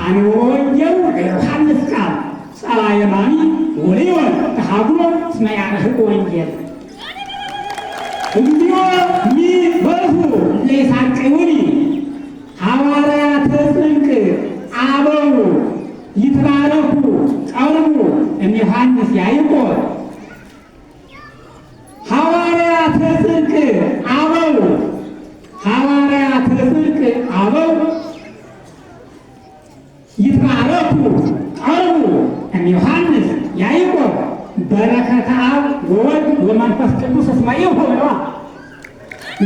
አንቦ ወንጌሉ ዮሐንስ ቃል ጸላየ ማኒ ወሊወን ተሃጉሎ እስመ ያርህቅ ወንጌል እግዚኦ ሚበዙ ለይሳቅዩኒ ሐዋርያተ ጽድቅ አበው ይትባረኩ ቀርቡ እምዮሐንስ ያዕቆብ ሐዋርያተ ጽድቅ አበው ሐዋርያተ ጽድቅ አበው ይትባረኩ ቀርቡ እምዮሐንስ ያዕቆብ በረከተ አብ ወወልድ ወመንፈስ ቅዱስ እስመ ይሁን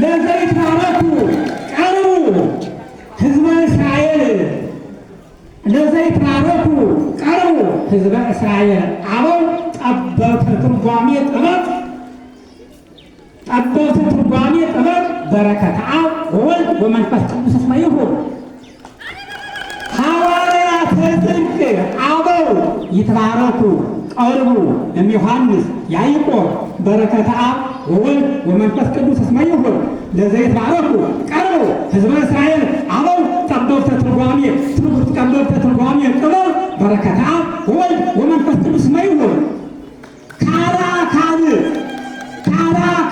ለዘይትባረኩ ቀርቡ ሕዝበ እስራኤል ለዘይትባረኩ ቀርቡ ሕዝበ እስራኤል አበው ጠበብተ ትርጓሜ ጥበብ በረከተ አብ ወወልድ ወመንፈስ ቅዱስ እስመ ይሁን ሐዋርያተ ጽድቅ አበው ይትባረኩ ቀርቡ እምዮሐንስ ያዕቆብ በረከተ አብ ወወልድ ወመንፈስ ቅዱስ እስመ ይሁን ለዘይትባረኩ ቀርቡ ሕዝበ እስራኤል አበው ጠበብተ ትርጓሜ ጥበብ በረከተ አብ ወወልድ ወመንፈስ ቅዱስ እስመ ይሁን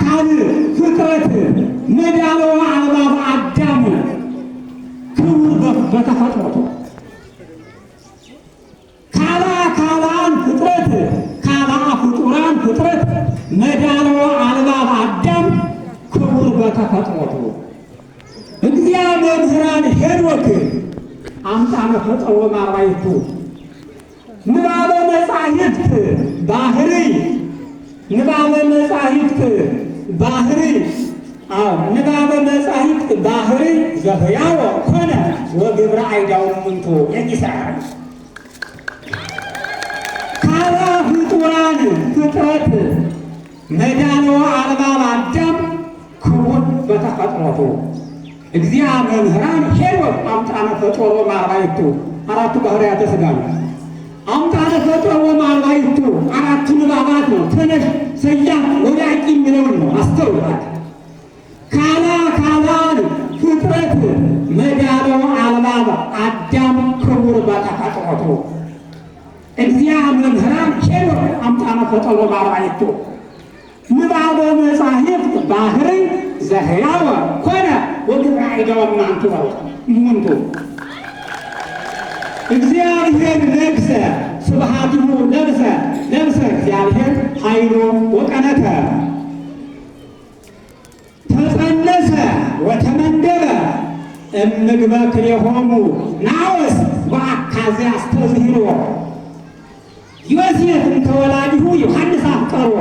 ካል ፍጥረት መዳለዋ አልባብ አዳም ክቡር በተፈጥሮቱ ካላን ፍጥረት መዳለዋ አልባብ አዳም ክቡር በተፈጥሮቱ እግዚአብሔር ምህራን ሄኖክ አምጣነ ፈጠሮ ማርባይቱ ንባበ መጻሕፍት ባህርይ ንባበ መጻሕፍት ባህርይ ዘህያው ኮነ ወግብረ አይዳው ምንቶ የሚሰራል ካላ ፍጡራን ፍጥረት መዳነዋ አልባብ አዳም ክቡር በተፈጥሮቱ እግዚአብሔር ምህራን ሄኖክ አምጣነ ፈጠሮ ማርባይቱ አራቱ ባህርያተ ሥጋ ነው። አምጣነ ፈጠሮ ማርባይቱ አራቱ ንባባት ነው። ተነሽ ሰያፍ ወዳቂ የሚለውን ነው። አስተውላት። ካላን ፍጥረት መዳለዋ አልባብ አዳም ክቡር በተፈጥሮቱ እግዚአብሔር ምህራን ሄኖክ አምጣነ ፈጠሮ ማርባይቱ ንባበ መጻሕፍት ባህርይ ዘህያው ኮነ ወግብረ አይዳው ምንቱ እግዚአብሔር ነግሰ ስብሐቲሁ ለብሰ እግዚአብሔር ኃይሎ ወቀነተ ተጸነሰ ወተመንደበ እምግበ ክልኤሆሙ ናወስ ወአካዘ አስተዝሂሮ ዮሴፍ ተወላዲሁ ዮሐንስ አፍቀሮ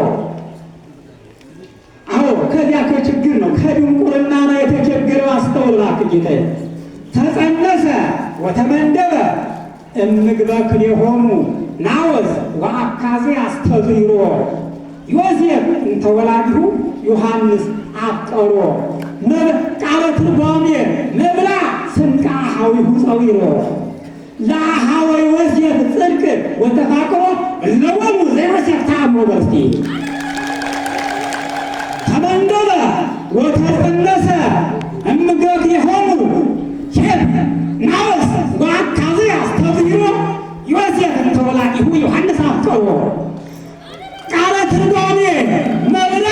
ከዚያ ከችግር ነው ከድንቁርና ነው የተቸገረው። አስተውላት ጌታዬ ተጸነሰ ወተመንደበ እምግበ ክልኤሆሙ ናወዝ ወአካዜ አስተዝሂሮ ዮሴፍ እንተወላዲሁ ዮሐንስ አፍቀሮ ቃለ ትርጓሜ መብላ ስንቃ ሐዊሁ ጸዊሮ ለአኀወ ዮሴፍ ጽድቅ ወተፋቅሮ እለወሙ ዘዮሴፍ ተአምሮ በርስቲ ተመንደበ ወተጸነሰ እምግበ ክልኤሆሙ ኄር ናወስ ወአካዜ አስተዝሂሮ ዮሴፍ እንተወላዲሁ ዮሐንስ አፍቀሮ ቃለ ትርጓሜ መብላ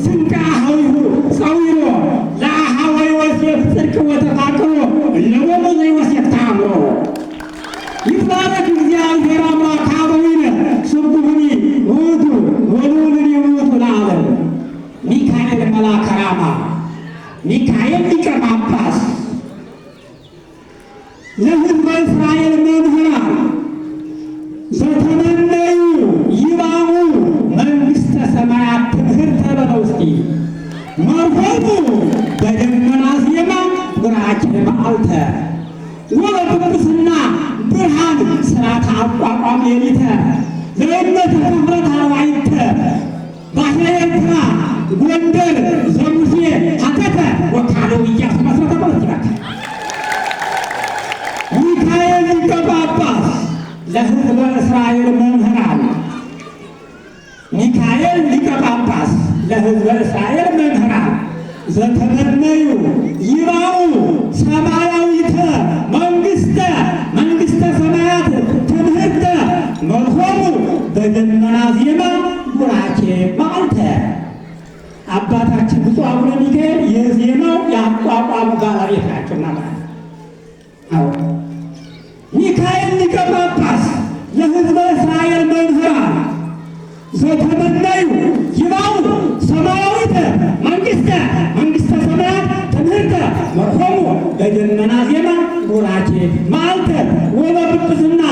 ስንቃ ሐዊሁ ጸዊሮ ለአኀወ ዮሴፍ ጽድቅ ወተፋቅሮ እለወሙ ዘዮሴፍ ተአምሮ ይትባረክ እግዚአብሔር አምላከ አበዊነ ስቡሕኒ ውእቱ ወልዑልኒ ውእቱ ለዓለም ሚካኤል መልአከ ራማ ሚካኤል ሊቀ ጳጳስ ለሕዝበ እስራኤል መምህራን ዘተመነዩ ይባሙ መንግሥተ ሰማያት ትምህርተ በመውስጢ መርሆሙ በደመና ዜማ ቡራኬ መዓልተ ወበጵጵስና ብርሃን ሥርዓተ አቋቋም ሌሊተ ለእምነት ክፍረት አርባዕተ ባሕረ ኤርትራ ጎንደር ዘሙሴ ሀተተ ወካለው ኢያሱ መሠረተ ፖለቲካ ሚካኤል ሊቀ ጳጳስ ለሕዝበ እስራኤል መምህራን ሚካኤል ሊቀ ጳጳስ ለሕዝበ እስራኤል መምህራን ዘተመነዩ ይባኡ ሰማያዊተ መንግሥተ ብፁዕ አቡነ ሚካኤል የዜማው የአቋቋሙ ባለቤት ናቸው ማለት ነው። አዎ ሚካኤል ሊቀ ጳጳስ ለሕዝበ እስራኤል መምህራን ዘተመነዩ ይባው ሰማያዊተ መንግሥተ ሰማያት ትምህርተ መርሆሙ በደመና ዜማ ቡራኬ መዓልተ ወበጵጵስና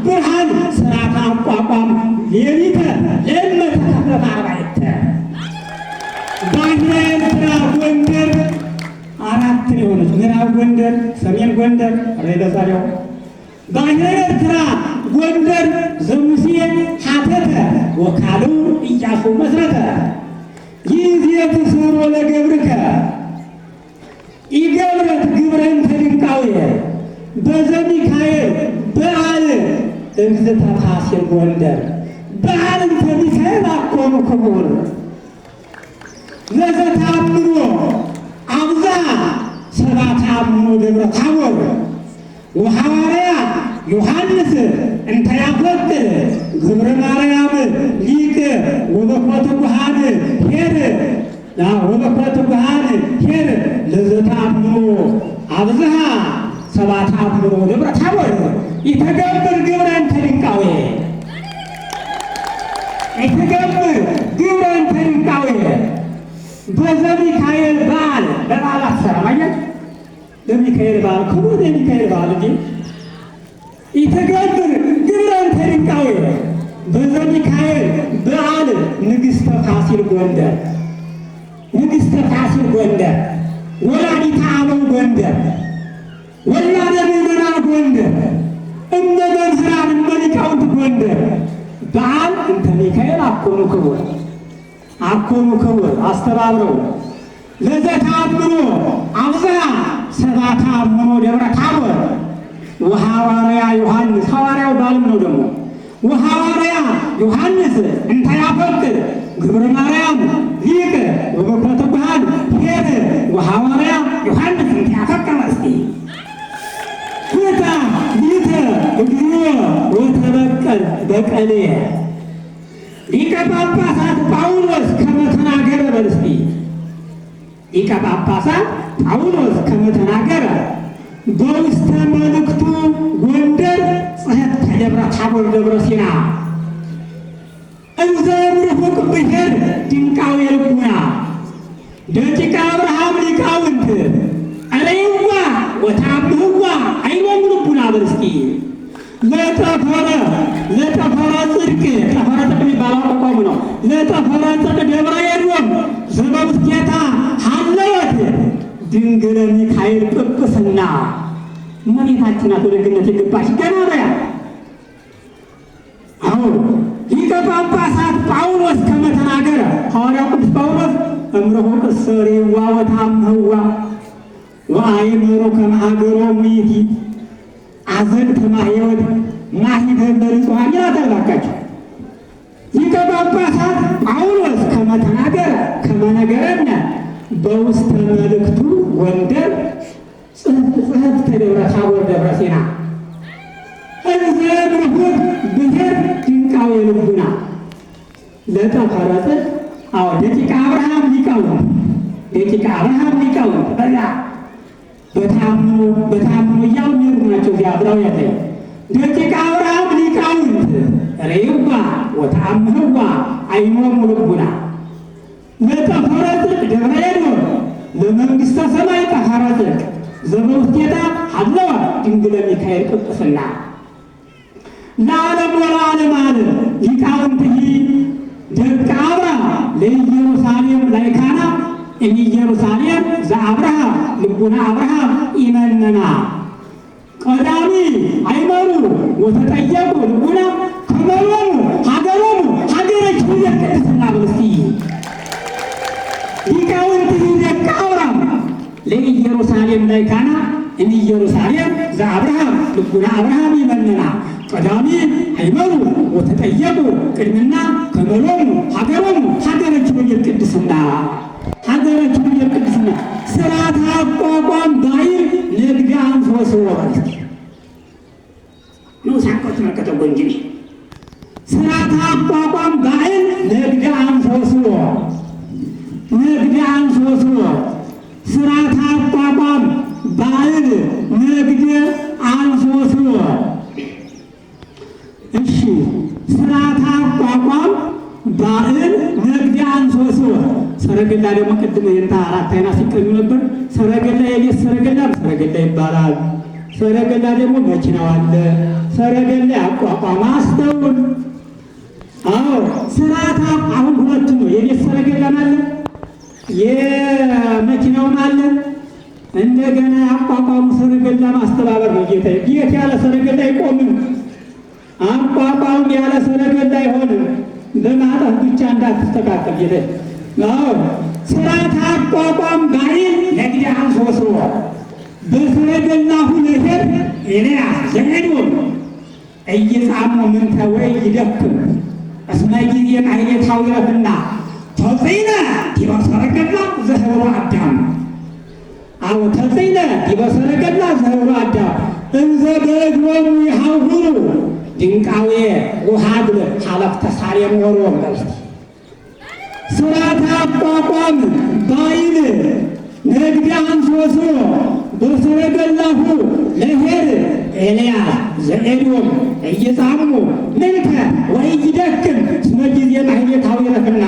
ብርሃን ሥርዓተ አቋቋም ሌሊተ ለእመ ተከፍለተ አርባዕተ ባሕረ ኤርትራ ጎንደር አራት የሆነች ምዕራብ ጎንደር፣ ሰሜን ጎንደር ሬደዛሪያው ባሕረ ኤርትራ ጎንደር ዘሙሴ ሀተተ ወካልኡ ኢያሱ መስረተ ይእዜት ስሮ ለገብርከ ኢገብረት ግብረን ተድንቃውየ በዘሚካኤል በዓል እግዝእተ ፋሲል ጎንደር በዓል እንተ ሚካኤል አኮኑ ክቡር ለዘተአምኖ አብዝሃ ሰብአ ተአምኖ ደብረ ታቦር ወሐዋርያ ዮሐንስ እንተ ያፈቅር ግብረ ማርያም ሊቅ ወበኮተ ጉሃን ኄር ወበኮተ ጉሃን ኄር ለዘተአምኖ አብዝሃ ሰብአ ተአምኖ ደብረ ታቦር ይተገብር ግብረ እንተ ድንቃውየ ይተገብር ግብረ እንተ ድንቃውየ በዘሚካኤል በዓል በበዓል አሰራማየት ለሚካኤል በዓል ክቡር የሚካኤል በዓል እንጂ ይተገብር ግብረ እንተ ድንቃውየ በዘሚካኤል በዓል ንግሥተ ፋሲል ጎንደር ወላዲተ አበው ጎንደር ወላደ ምዕመናን ጎንደር እመ መምህራን እመ ሊቃውንት ጎንደር በዓል እንተ ሚካኤል አኮኑ ክቡር አስተባብረው ለዘተአምኖ አብዝሃ ሰብአ ተአምኖ ደብረ ታቦር ወሐዋርያ ዮሐንስ ሐዋርያው ባልም ነው ደግሞ ወሐዋርያ ዮሐንስ እንተ ያፈቅር ግብረ ማርያም ሊቅ ወበኮተ ጉሃን ኄር ወሐዋርያ ዮሐንስ እንተ ያፈቅር እስቲ ፍታ ሊተ እግዚኦ ወተበቀል በቀልየ ሊቀ ጳጳሳት ጳውሎስ ከመ ተናገረ በል እስቲ ሊቀ ጳጳሳት ጳውሎስ ከመ ተናገረ በውስተ መልእክቱ ጎንደር ጽሕፈት ከደብረ ታቦር ደብረ ሲና እንዘ ምርሑቅ ብሔር ድንቃውየ ልቡና ደቂቀ አብርሃም ሊቃውንት አለይዋ ወታብህዋ አይሎሙ ልቡና በል እስኪ ለጠፈረ ጽድቅ ጠፈረ ጽድቅ የሚባለው አቋሙ ነው። ለጠፈረ ጽድቅ ደብረ ኤዶም ዘበውስቴታ ሀለወት ድንግለ ሚካኤል ጵጵስና እመቤታችን ናት ወደ ገነት የገባች ገና በያ። አዎ ሊቀ ጳጳሳት ጳውሎስ ከመ ተናገረ ሐዋርያው ቅዱስ ጳውሎስ እምርሑቅ እሰሬዋ ወታምህዋ ወአእምሮ ከመ ሀገሮሙ ይእቲ አዘንተ ማሕየወት ማኅደረ ለንጹሐን ይላታል። እባካችሁ ሊቀ ጳጳሳት ጳውሎስ ከመ ተናገረ ከመ ነገረነ በውስተ መልእክቱ ጎንደር ጽሕፈት ደብረ ታቦር ደብረ ሲና እንዘ ምርሑቅ ብሔር ድንቃውየ ልቡና ለጠፈረ ጽድቅ አዎ ደቂቀ አብርሃም ሊቃውንት በላ በታምኖ እያሉ የሚሄዱ ናቸው። እዚያ አብረው ያለ ደቂቀ አብርሃም ሊቃውንት ርእይዋ ወተአምህዋ አይኖሙ ልቡና ለጠፈረ ጽድቅ ደብረ ኤዶም ለመንግሥተ ሰማይ ጠፈረ ጽድቅ ዘበውስቴታ ሀለወ ድንግለ ሚካኤል ጵጵስና ለዓለም ወለዓለመ ዓለም ሊቃውንትሂ ደቂቀ አብርሃም ለኢየሩሳሌም ላይካና እምኢየሩሳሌም ዘአብርሃም ልቡና አብርሃም ኢመነና ቀዳሚ አይመሩ ወተጠየቁ ልቡና ከመሎሙ ሀገሮሙ ሀገረ ኪሩቤል ቅድስና በስቲ ሊቃውንትሂ ደቂቀ አብርሃም ለኢየሩሳሌም ላይካና እምኢየሩሳሌም ዘአብርሃም ልቡና አብርሃም ኢመነና ቀዳሚ አይመሩ ወተጠየቁ ቅድምና ከመሎሙ ሀገሮሙ ሀገረ ኪሩቤል ቅድስና ሥርዓተ አቋቋም ባይል ንግደ አንፈስዎ ንዑስ አንቀጽ ተመልከተው ጎንጅቤ ሥርዓተ አቋቋም ባይል ንግደ አንፈስዎ ንግድ አንሶሶ ስርዓተ አቋቋም ባዕል ንግድ አንሶሶ። እሺ ስርዓተ አቋቋም ባዕል ንግድ አንሶሶ። ሰረገላ ደግሞ ቅድም የንታ አራት አይና ሲቀኙ ነበር። ሰረገላ የቤት ሰረገላ ሰረገላ ይባላል። ሰረገላ ደግሞ መኪናው አለ። ሰረገላ አቋቋም አስተውል። አዎ ስርዓተ አሁን ሁለቱ ነው። የቤት ሰረገላ ማለት የመኪናውም አለ። እንደገና አቋቋሙ ሰረገላ ማስተባበር ነው። ጌታ ቤት ያለ ሰረገላ አይቆምም። አቋቋም ያለ ሰረገላ አይሆንም። በማጣት ብቻ እንዳትስተካከል ጌታ። አዎ ስርዓተ አቋቋም ባዕል ንግድ አንሶሶ በሰረገላሁ ለኄር ኤልያስ ዘኤዶም እይጻሞ ምንተ ወይ ይደክም እስመ ጊዜ ማሕሌታዊ ረፍና ተጽዕነ ዲበ ሰረገላ ዘህብሮ አዳም። አዎ ተጽዕነ ዲበ ሰረገላ ዘህብሮ አዳም እንዘ በእግሮሙ ይሐውሩ ድንቃዌ ወሀብል ሀለፍተ ሳሌም ወሮም። ስርዓተ አቋቋም ባዕል ንግድ አንሶሶ በሰረገላሁ ለኄር ኤልያስ ዘኤዶም እይጻሙ ምንተ ወኢይደክም እስመ ጊዜ ማሕሌታዊ ረፍና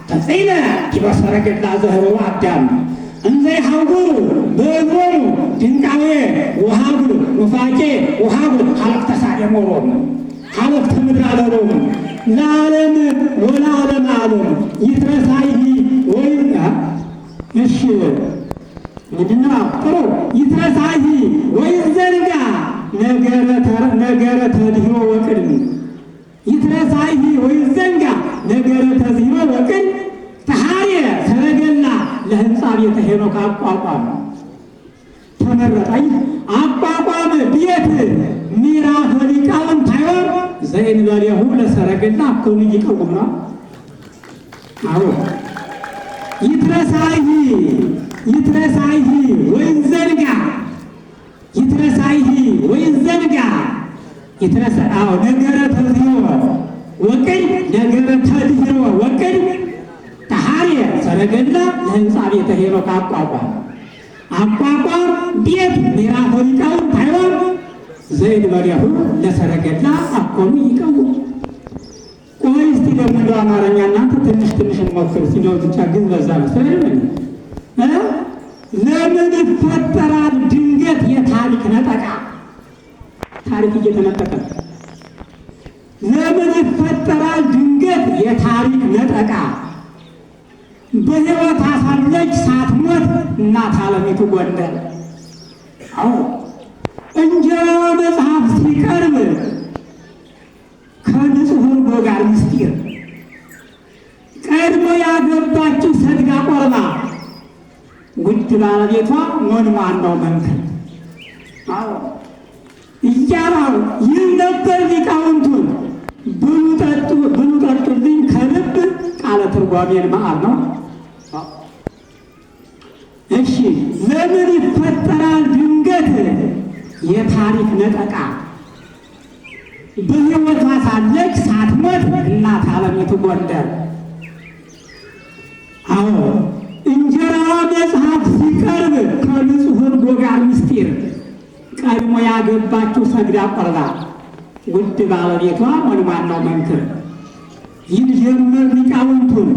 ተጽዕነ ዲበ ሰረገላ ዘህብሮ አዳም እንዘ ይሐውሩ በእግሮሙ ድንቃዌ ወሀብል ኑፋቄ ወሀብል ሀለፍተ ሳሌም ወሮም። ሀለፍተ ምድር አለሮም ለዓለም ወለዓለመ ዓለም ይትረሳይሂ ወይ እሺ ምንድነው? ጥሩ ይትረሳይሂ ወይዘንጋ ነገረ ተድኅሮ ወቅድም። ይትረሳይሂ ወይዘንጋ ነገረ ተድኅሮ ወቅድም ተሐርየ ሰረገላ ለሕንፃ ቤተ ሄኖክ አቋቋም ተመረጠኝ። አቋቋም ቤት ምዕራፈ ሊቃውንት ታይሆን ዘእንበሌሁ ለሰረገላ እኮኑ ይቀውም ነው። አዎ ይትረሳይሂ ወይዘንጋ ይትረሳይሂ ወይዘንጋ አዎ ነገረ ተድኅሮ ወቅድም ነገረ ተድኅሮ ወቅድም ተሐርየ ሰረገላ ለሕንፃ ቤተ ሄኖክ አቋቋም ቤት ምዕራፈ ሊቃውንት ታይሆን ዘእንበሌሁ ለሰረገላ እኮኑ ይቀውም። ቆይ እስቲ ደግሞ እንደው አማርኛ እናንተ ትንሽ እንሞክር። ሲኖር ብቻ ግን በዛ መሰለኝ። ለምን ይፈጠራል ድንገት የታሪክ ነጠቃ? ታሪክ እየተነጠቀ ለምን ይፈጠራል ድንገት የታሪክ ነጠቃ? በሕይወት ሳለች ሳትሞት እናት ዓለሚቱ ጎንደር። አዎ እንጀራዋ መጽሐፍ ሲቀርብ ከንጹሕ እርጎ ጋር ምስጢር ቀድሞ ያገባችው ሰድጋ ቆርባ ውድ ባለቤቷ ሞንማን ነው መምከር። አዎ እያባው ይህ ነበር ሊቃውንቱን ብሉ ጠጡልኝ ከልብ ቃለ ትርጓሜን መዓር ነው። እሺ ለምን ይፈጠራል ድንገት የታሪክ ነጠቃ? በሕይወቷ ሳለች ሳትሞት እናት ዓለሚቱ ጎንደር። አዎ እንጀራዋ መጽሐፍ ሲቀርብ ከንጹሕ እርጎ ጋር ምስጢር ቀድሞ ያገባችው ሰግዳ ቆርባ ውድ ባለቤቷ ሞንማነው መንክር። ይህ ጀመር ሊቃውንቱን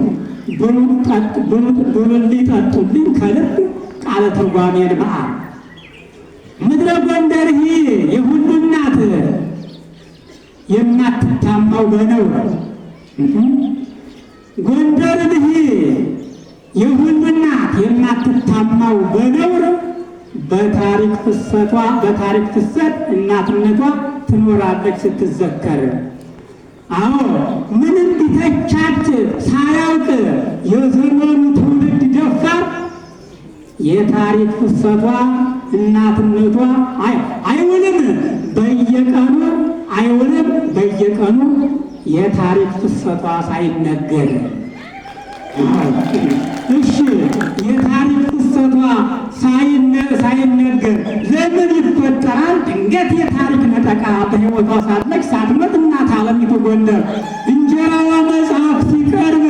ብሉልኝ ጠጡልኝ ከልብ ቃለ ትርጓሜን መዓር። ምድረ ጎንደር የሁሉ እናት የማትታማው በነውር ጎንደር የሁሉ እናት የማትታማው በነውር በታሪክ ፍሰት እናትነቷ ትኖራለች ስትዘከር። አዎ ምንም ቢተቻት ሳያውቅ የዘመኑ ትውልድ ደፋር የታሪክ ፍሰቷ እናትነቷ አይውልም በየቀኑ የታሪክ ፍሰቷ ሳይነገር። እሺ የታሪክ ፍሰቷ ሳይነገር ለምን ይፈጠራል ድንገት የታሪክ ነጠቃ? በሕይወቷ ሳለች ሳትሞት እናት ዓለሚቱ ጎንደር እንጀራዋ መጽሐፍ ሲቀርብ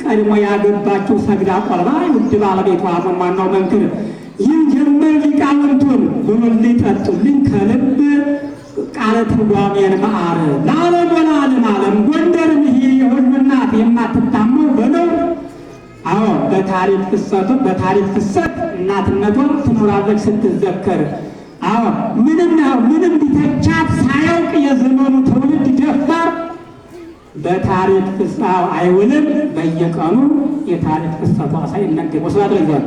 ቀድሞ ያገባችው ሰግዳ ቆርባ ውድ ባለቤቷ ዋናው መንክር ይህን ጀመር ሊቃውንቱን ብሉልኝ ጠጡልኝ ከልብ ቃለ ትርጓሜን መዓር ለዓለም ወለዓለም ዓለም ጎንደርን ይሄ የሁሉ እናት የማትታመው በለው። አዎ በታሪክ ፍሰት እናትነቷ ትኖራለች ስትዘከር። አዎ ምንም ቢተቻት ሳያውቅ የዘመኑ ትውልድ ደፋር በታሪክ ፍጻሜ አይውልም። በየቀኑ የታሪክ ፍሰቷ ሳይነገር ወስባት ለዛል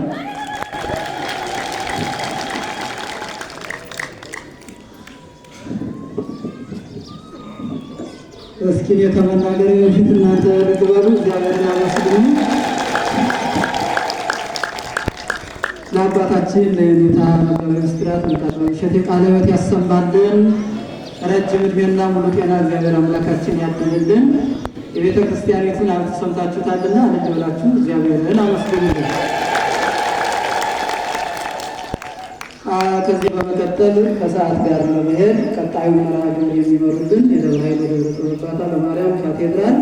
እስኪ የተመናገር በፊት እናንተ ልትበሉ እግዚአብሔርን አመስግኑ። ለአባታችን ለኔታ መጋቤ ምስጢራት እሸቴ ቃለ ሕይወት ያሰማልን። ረጅም ዕድሜና ሙሉ ጤና እግዚአብሔር አምላካችን ያድልልን። የቤተ ክርስቲያኒቱን ሀብት ሰምታችሁታልና ልጅ ብላችሁ እግዚአብሔርን አመስግኑልን። ከዚህ በመቀጠል ከሰዓት ጋር በመሄድ ቀጣዩ መርሃ ግብር የሚመሩልን የደብረ ኃይል ደብረ ጽዮን ለማርያም ካቴድራል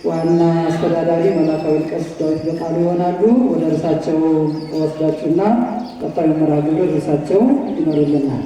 ዋና አስተዳዳሪ መላከ ቀሲስ ዳዊት በቃሉ ይሆናሉ። ወደ እርሳቸው ተወስዳችሁና ቀጣዩ መርሃ ግብር እርሳቸው ይመሩልናል።